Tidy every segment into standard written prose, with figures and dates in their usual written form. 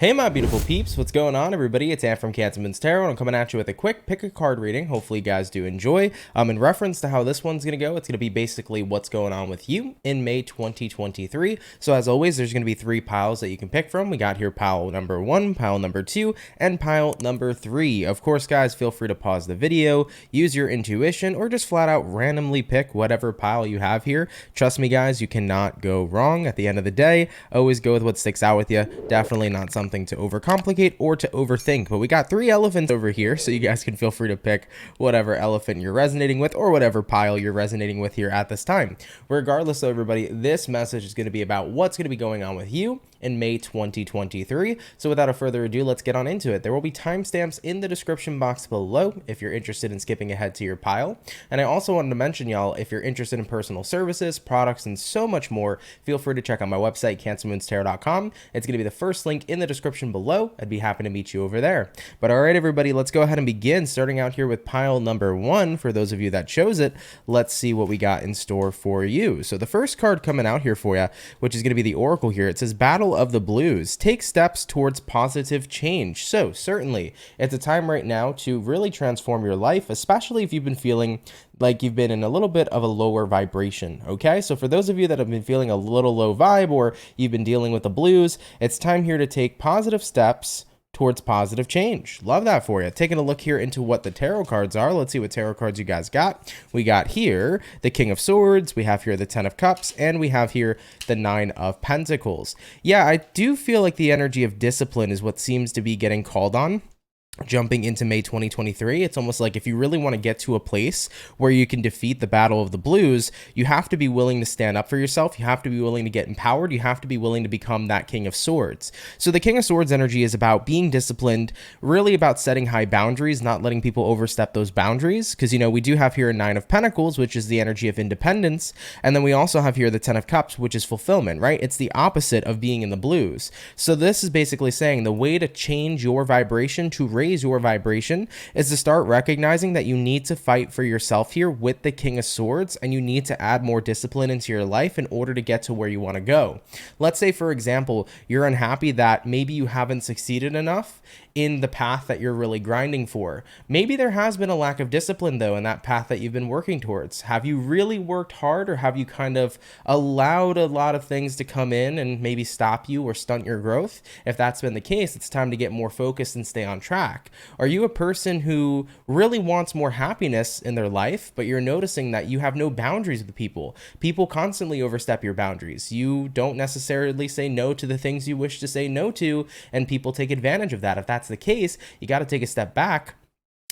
Hey my beautiful peeps, what's going on everybody? It's Ann from CancerMoonsTarot, and I'm coming at you with a quick pick a card reading. Hopefully you guys do enjoy. In reference to how this one's going to go, it's going to be basically what's going on with you in May 2023. So as always, there's going to be 3 piles that you can pick from. We got here pile number 1, pile number 2, and pile number 3. Of course guys, feel free to pause the video, use your intuition, or just flat out randomly pick whatever pile you have here. Trust me guys, you cannot go wrong. At the end of the day, always go with what sticks out with you. Definitely not something to overcomplicate or to overthink. But we got 3 elephants over here, so you guys can feel free to pick whatever elephant you're resonating with or whatever pile you're resonating with here at this time. Regardless of everybody, this message is going to be about what's going to be going on with you in May 2023. So without a further ado, let's get on into it. There will be timestamps in the description box below if you're interested in skipping ahead to your pile. And I also wanted to mention, y'all, if you're interested in personal services, products, and so much more, feel free to check out my website, CancerMoonsTarot.com. It's going to be the first link in the description below. I'd be happy to meet you over there. But all right, everybody, let's go ahead and begin. Starting out here with pile number 1. For those of you that chose it, let's see what we got in store for you. So the first card coming out here for you, which is going to be the Oracle here, it says Battle of the Blues. Take steps towards positive change. So certainly it's a time right now to really transform your life, especially if you've been feeling like you've been in a little bit of a lower vibration. Okay, so for those of you that have been feeling a little low vibe or you've been dealing with the blues, it's time here to take positive steps towards positive change. Love that for you. Taking a look here into what the tarot cards are. Let's see what tarot cards you guys got. We got here the King of Swords, we have here the 10 of Cups, and we have here the 9 of Pentacles. Yeah, I do feel like the energy of discipline is what seems to be getting called on. Jumping into May 2023, it's almost like if you really want to get to a place where you can defeat the battle of the blues, you have to be willing to stand up for yourself. You have to be willing to get empowered. You have to be willing to become that King of Swords. So the King of Swords energy is about being disciplined, really about setting high boundaries, not letting people overstep those boundaries. Because, you know, we do have here a 9 of Pentacles, which is the energy of independence. And then we also have here the 10 of Cups, which is fulfillment, right? It's the opposite of being in the blues. So this is basically saying the way to change your vibration, to raise your vibration, is to start recognizing that you need to fight for yourself here with the King of Swords, and you need to add more discipline into your life in order to get to where you want to go. Let's say, for example, you're unhappy that maybe you haven't succeeded enough in the path that you're really grinding for. Maybe there has been a lack of discipline though in that path that you've been working towards. Have you really worked hard, or have you kind of allowed a lot of things to come in and maybe stop you or stunt your growth? If that's been the case, it's time to get more focused and stay on track. Are you a person who really wants more happiness in their life, but you're noticing that you have no boundaries with people? People constantly overstep your boundaries. You don't necessarily say no to the things you wish to say no to, and people take advantage of that. If that's the case, you got to take a step back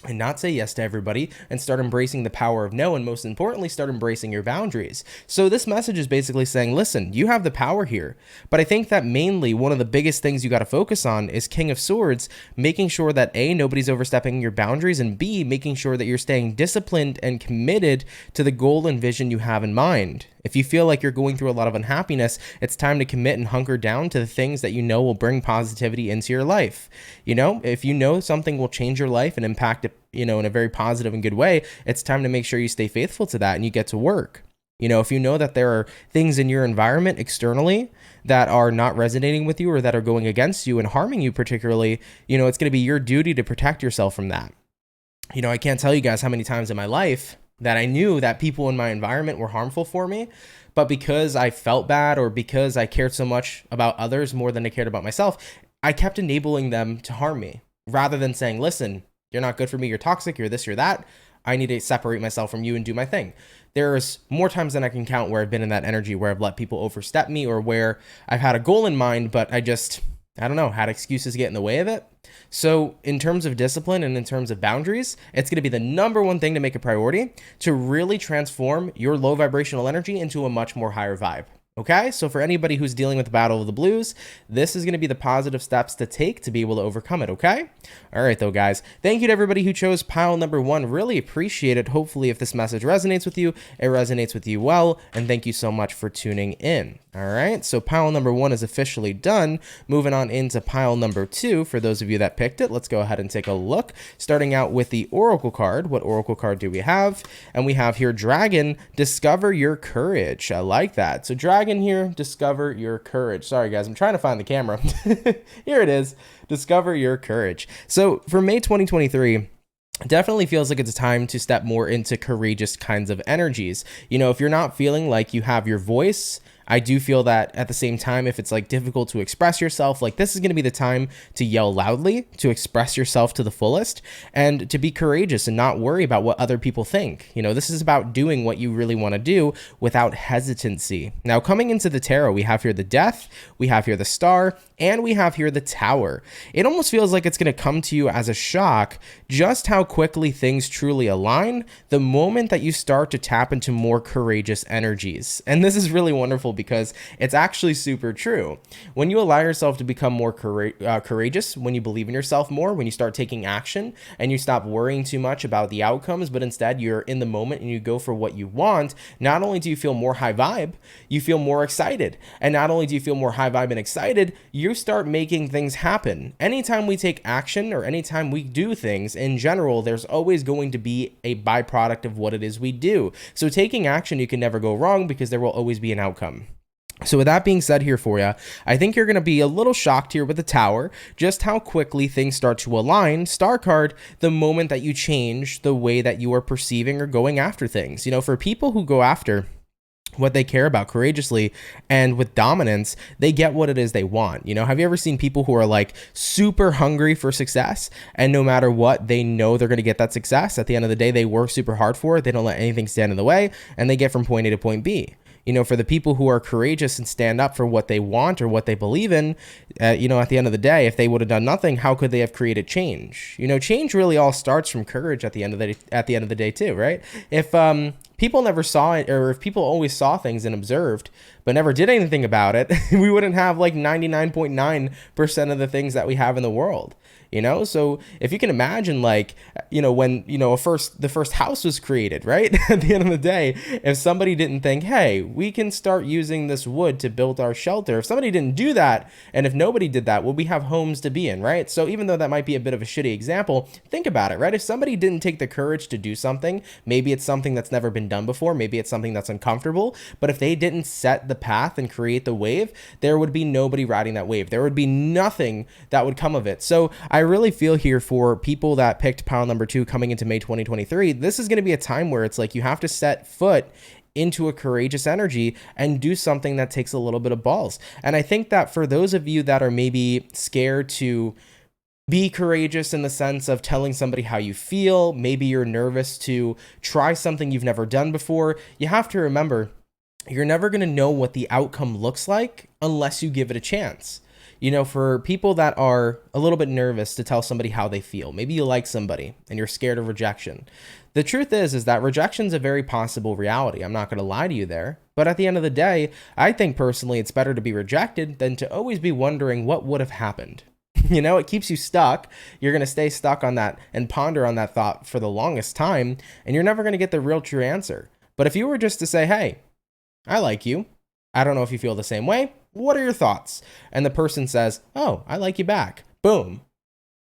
and not say yes to everybody and start embracing the power of no, and most importantly, start embracing your boundaries. So this message is basically saying, listen, you have the power here, but I think that mainly one of the biggest things you got to focus on is King of Swords, making sure that A, nobody's overstepping your boundaries, and B, making sure that you're staying disciplined and committed to the goal and vision you have in mind. If you feel like you're going through a lot of unhappiness, it's time to commit and hunker down to the things that you know will bring positivity into your life. You know, if you know something will change your life and impact it, you know, in a very positive and good way, it's time to make sure you stay faithful to that and you get to work. You know, if you know that there are things in your environment externally that are not resonating with you or that are going against you and harming you particularly, you know, it's going to be your duty to protect yourself from that. You know, I can't tell you guys how many times in my life that I knew that people in my environment were harmful for me, but because I felt bad or because I cared so much about others more than I cared about myself, I kept enabling them to harm me rather than saying, listen, you're not good for me, you're toxic, you're this, you're that. I need to separate myself from you and do my thing. There's more times than I can count where I've been in that energy, where I've let people overstep me, or where I've had a goal in mind, but I don't know, had excuses get in the way of it. So in terms of discipline and in terms of boundaries, it's going to be the number one thing to make a priority to really transform your low vibrational energy into a much more higher vibe. Okay, so for anybody who's dealing with the battle of the blues, this is going to be the positive steps to take to be able to overcome it, okay? All right, though, guys. Thank you to everybody who chose pile number 1. Really appreciate it. Hopefully, if this message resonates with you, it resonates with you well, and thank you so much for tuning in. All right, so pile number 1 is officially done. Moving on into pile number 2. For those of you that picked it, let's go ahead and take a look. Starting out with the Oracle card. What Oracle card do we have? And we have here Dragon, Discover Your Courage. I like that. So Dragon dragon here, discover your courage. Sorry guys, I'm trying to find the camera. Here it is, discover your courage. So for May 2023, definitely feels like it's a time to step more into courageous kinds of energies. You know, if you're not feeling like you have your voice, I do feel that at the same time, if it's like difficult to express yourself, like this is going to be the time to yell loudly, to express yourself to the fullest, and to be courageous and not worry about what other people think. You know, this is about doing what you really want to do without hesitancy. Now, coming into the tarot, we have here the Death, we have here the Star, and we have here the Tower. It almost feels like it's going to come to you as a shock just how quickly things truly align the moment that you start to tap into more courageous energies. And this is really wonderful because it's actually super true. When you allow yourself to become more courageous, when you believe in yourself more, when you start taking action and you stop worrying too much about the outcomes, but instead you're in the moment and you go for what you want, not only do you feel more high vibe, you feel more excited. And not only do you feel more high vibe and excited, you start making things happen. Anytime we take action or anytime we do things in general, there's always going to be a byproduct of what it is we do. So taking action, you can never go wrong because there will always be an outcome. So with that being said here for you, I think you're going to be a little shocked here with the Tower, just how quickly things start to align, Star card, the moment that you change the way that you are perceiving or going after things. You know, for people who go after what they care about courageously and with dominance, they get what it is they want. You know, have you ever seen people who are like super hungry for success, and no matter what, they know they're going to get that success? At the end of the day, they work super hard for it. They don't let anything stand in the way, and they get from point A to point B. You know, for the people who are courageous and stand up for what they want or what they believe in, you know, at the end of the day, if they would have done nothing, how could they have created change? You know, change really all starts from courage at the end of the day too, right? If people never saw it, or if people always saw things and observed but never did anything about it, we wouldn't have like 99.9% of the things that we have in the world. You know, so if you can imagine, like, you know, when, you know, the first house was created, right? At the end of the day, if somebody didn't think, hey, we can start using this wood to build our shelter, if somebody didn't do that, and if nobody did that, would we have homes to be in, right? So even though that might be a bit of a shitty example, think about it, right? If somebody didn't take the courage to do something, maybe it's something that's never been done before, maybe it's something that's uncomfortable, but if they didn't set the path and create the wave, there would be nobody riding that wave. There would be nothing that would come of it. So I really feel here for people that picked pile number 2 coming into May 2023, this is going to be a time where it's like you have to set foot into a courageous energy and do something that takes a little bit of balls. And I think that for those of you that are maybe scared to be courageous in the sense of telling somebody how you feel, maybe you're nervous to try something you've never done before, you have to remember you're never going to know what the outcome looks like unless you give it a chance. You know, for people that are a little bit nervous to tell somebody how they feel, maybe you like somebody and you're scared of rejection. The truth is that rejection is a very possible reality. I'm not going to lie to you there. But at the end of the day, I think personally it's better to be rejected than to always be wondering what would have happened. You know, it keeps you stuck. You're going to stay stuck on that and ponder on that thought for the longest time, and you're never going to get the real true answer. But if you were just to say, hey, I like you, I don't know if you feel the same way, what are your thoughts? And the person says, oh, I like you back. Boom.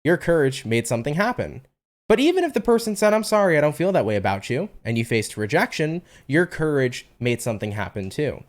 Your courage made something happen. But even if the person said, I'm sorry, I don't feel that way about you, and you faced rejection, your courage made something happen too.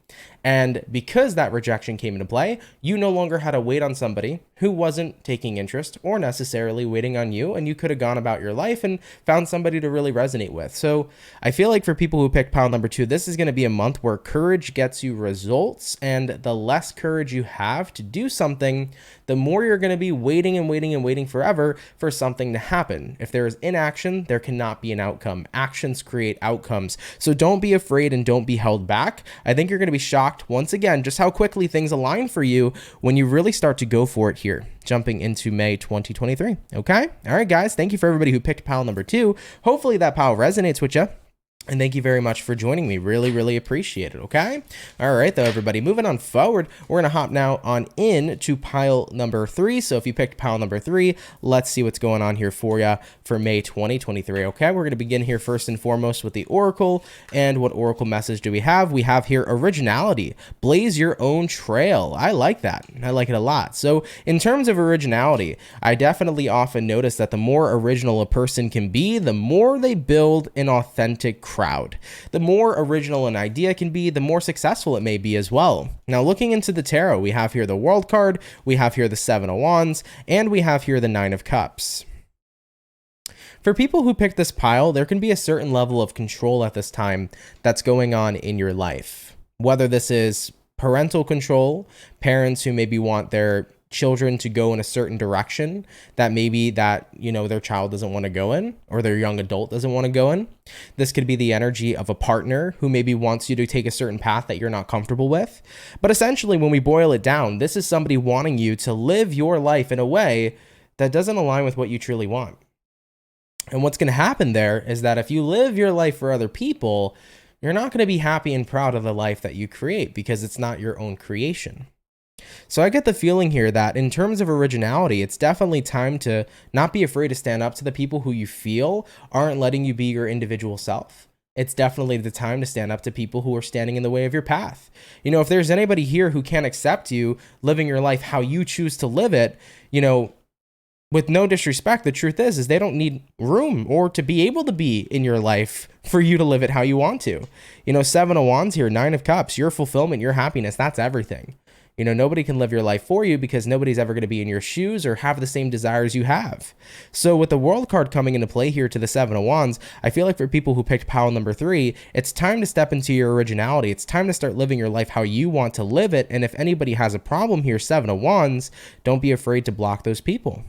And because that rejection came into play, you no longer had to wait on somebody who wasn't taking interest or necessarily waiting on you, and you could have gone about your life and found somebody to really resonate with. So I feel like for people who picked pile number 2, this is going to be a month where courage gets you results, and the less courage you have to do something, the more you're going to be waiting and waiting and waiting forever for something to happen. If there is inaction, there cannot be an outcome. Actions create outcomes. So don't be afraid and don't be held back. I think you're going to be shocked once again just how quickly things align for you when you really start to go for it here, jumping into May 2023. Okay? All right, guys. Thank you for everybody who picked pile number 2. Hopefully that pile resonates with you. And thank you very much for joining me. Really, really appreciate it, okay? All right, though, everybody. Moving on forward, we're going to hop now on in to pile number 3. So if you picked pile number 3, let's see what's going on here for you for May 2023, okay? We're going to begin here first and foremost with the Oracle. And what Oracle message do we have? We have here originality. Blaze your own trail. I like that. I like it a lot. So in terms of originality, I definitely often notice that the more original a person can be, the more they build an authentic crowd. The more original an idea can be, the more successful it may be as well. Now, looking into the tarot, we have here the World card, we have here the Seven of Wands, and we have here the Nine of Cups. For people who pick this pile, there can be a certain level of control at this time that's going on in your life. Whether this is parental control, parents who maybe want their children to go in a certain direction that maybe their child doesn't want to go in, or their young adult doesn't want to go in. This could be the energy of a partner who maybe wants you to take a certain path that you're not comfortable with. But essentially, when we boil it down, this is somebody wanting you to live your life in a way that doesn't align with what you truly want. And what's going to happen there is that if you live your life for other people, you're not going to be happy and proud of the life that you create because it's not your own creation. So I get the feeling here that in terms of originality, it's definitely time to not be afraid to stand up to the people who you feel aren't letting you be your individual self. It's definitely the time to stand up to people who are standing in the way of your path. If there's anybody here who can't accept you living your life how you choose to live it, with no disrespect, the truth is they don't need room or to be able to be in your life for you to live it how you want to. Seven of Wands here, Nine of Cups, your fulfillment, your happiness, that's everything. Nobody can live your life for you because nobody's ever going to be in your shoes or have the same desires you have. So with the World card coming into play here to the Seven of Wands, I feel like for people who picked pile number 3, it's time to step into your originality. It's time to start living your life how you want to live it. And if anybody has a problem here, Seven of Wands, don't be afraid to block those people.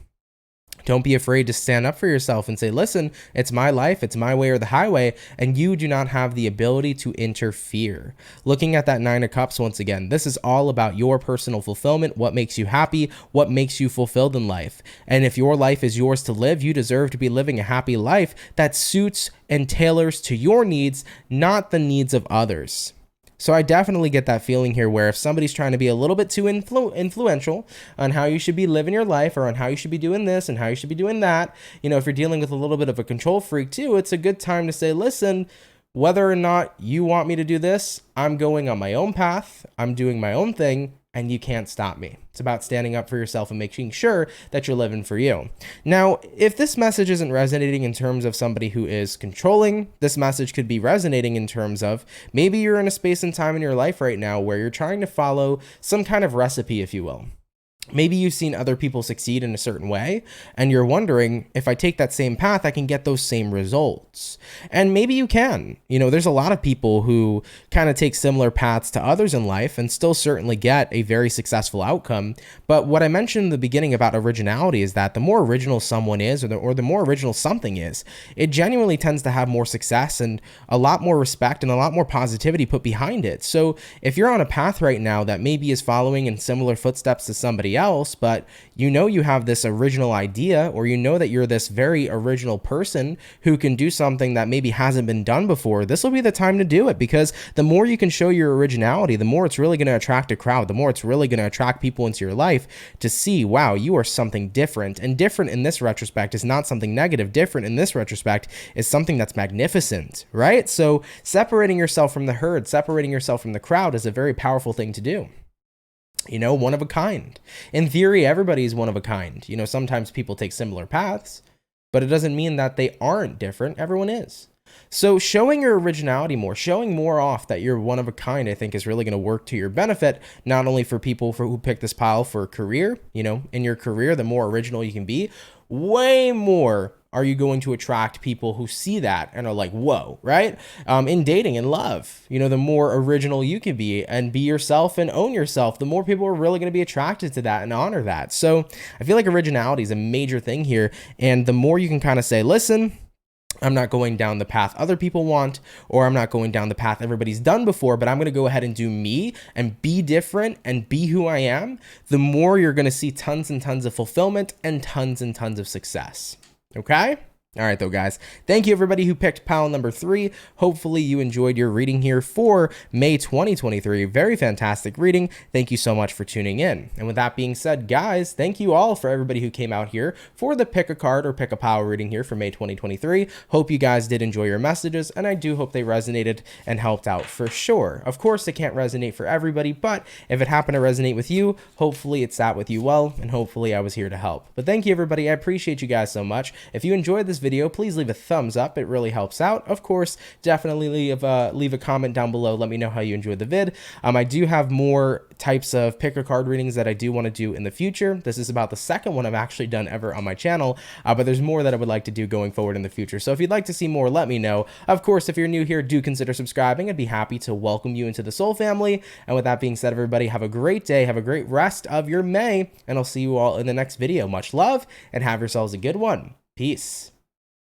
Don't be afraid to stand up for yourself and say, listen, it's my life, it's my way or the highway, and you do not have the ability to interfere. Looking at that Nine of Cups once again, this is all about your personal fulfillment, what makes you happy, what makes you fulfilled in life. And if your life is yours to live, you deserve to be living a happy life that suits and tailors to your needs, not the needs of others. So I definitely get that feeling here where if somebody's trying to be a little bit too influential on how you should be living your life or on how you should be doing this and how you should be doing that, if you're dealing with a little bit of a control freak too, it's a good time to say, listen, whether or not you want me to do this, I'm going on my own path, I'm doing my own thing, and you can't stop me. It's about standing up for yourself and making sure that you're living for you. Now, if this message isn't resonating in terms of somebody who is controlling, this message could be resonating in terms of maybe you're in a space and time in your life right now where you're trying to follow some kind of recipe, if you will. Maybe you've seen other people succeed in a certain way, and you're wondering, if I take that same path, I can get those same results. And maybe you can. There's a lot of people who kind of take similar paths to others in life and still certainly get a very successful outcome. But what I mentioned in the beginning about originality is that the more original someone is, or the more original something is, it genuinely tends to have more success and a lot more respect and a lot more positivity put behind it. So if you're on a path right now that maybe is following in similar footsteps to somebody else, but you have this original idea, or that you're this very original person who can do something that maybe hasn't been done before, this will be the time to do it, because the more you can show your originality, the more it's really going to attract a crowd, the more it's really going to attract people into your life to see, wow, you are something different. And different in this retrospect is not something negative. Different in this retrospect is something that's magnificent, right? So separating yourself from the herd, separating yourself from the crowd is a very powerful thing to do. One of a kind. In theory, everybody is one of a kind. Sometimes people take similar paths, but it doesn't mean that they aren't different. Everyone is. So showing your originality more, showing more off that you're one of a kind, I think is really going to work to your benefit, not only for people who pick this pile for a career. In your career, the more original you can be, way more are you going to attract people who see that and are like, whoa, right? In dating and love, the more original you can be and be yourself and own yourself, the more people are really going to be attracted to that and honor that. So I feel like originality is a major thing here. And the more you can kind of say, listen, I'm not going down the path other people want, or I'm not going down the path everybody's done before, but I'm going to go ahead and do me and be different and be who I am, the more you're going to see tons and tons of fulfillment and tons of success. Okay? All right, though, guys. Thank you, everybody who picked pile number 3. Hopefully, you enjoyed your reading here for May 2023. Very fantastic reading. Thank you so much for tuning in. And with that being said, guys, thank you all for everybody who came out here for the pick a card or pick a pile reading here for May 2023. Hope you guys did enjoy your messages, and I do hope they resonated and helped out for sure. Of course, it can't resonate for everybody, but if it happened to resonate with you, hopefully it sat with you well, and hopefully I was here to help. But thank you, everybody. I appreciate you guys so much. If you enjoyed this video, please leave a thumbs up. It really helps out. Of course, definitely leave a comment down below. Let me know how you enjoyed the vid. I do have more types of pick a card readings that I do want to do in the future. This is about the second one I've actually done ever on my channel, but there's more that I would like to do going forward in the future. So if you'd like to see more, let me know. Of course, if you're new here, do consider subscribing. I'd be happy to welcome you into the Soul family. And with that being said, everybody, have a great day. Have a great rest of your May, and I'll see you all in the next video. Much love, and have yourselves a good one. Peace.